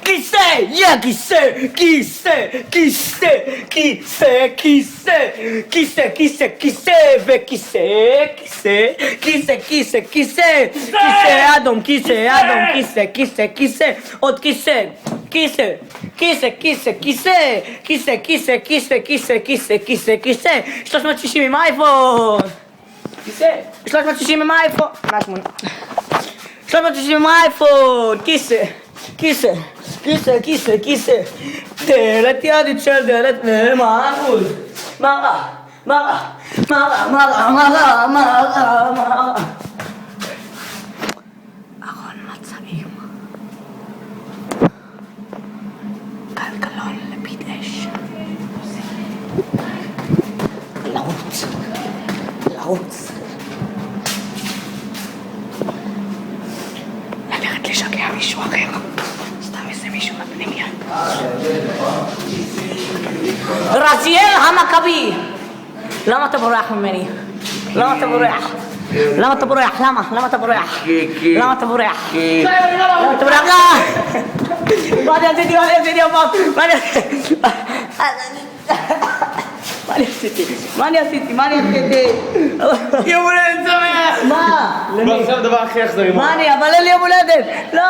כיסא, יא כיסא, כיסא, כיסא, כיסא, כיסא, כיסא, כיסא, כיסא וכיסא, כיסא, כיסא, כיסא, כיסא, כיסא אדום, כיסא אדום, כיסא, כיסא, כיסא, עוד כיסא, כיסא, כיסא, כיסא, כיסא, כיסא, כיסא, כיסא, כיסא, כיסא, כיסא, כיסא, 360 עם אייפון, כיסא, 360 עם אייפון, 360 עם אייפון, כיסא, כיסא, כיסא, כיסא, כיסא, דלת ידית של דלת למענול, מראה, מראה, מראה, מראה, מראה, מראה, מראה. ארון מצעים, כלכלון לפיד אש, לרוץ, לרוץ, ללכת לשגע מישהו אחר, סתם איזה מישהו בפנימיה. רזיאל המכבי, למה אתה בורח ממני? למה אתה בורח? למה אתה בורח? למה? למה אתה בורח? למה אתה בורח? למה אתה בורח? מה אני עשיתי? מה אני עשיתי הפעם? מה אני עשיתי? מה אני עשיתי? מה אני עשיתי? מה אני עשיתי? יום הולדת שמח! מה? ועכשיו דבר הכי אכזרי. מה אני? אבל אין לי יום הולדת! לא!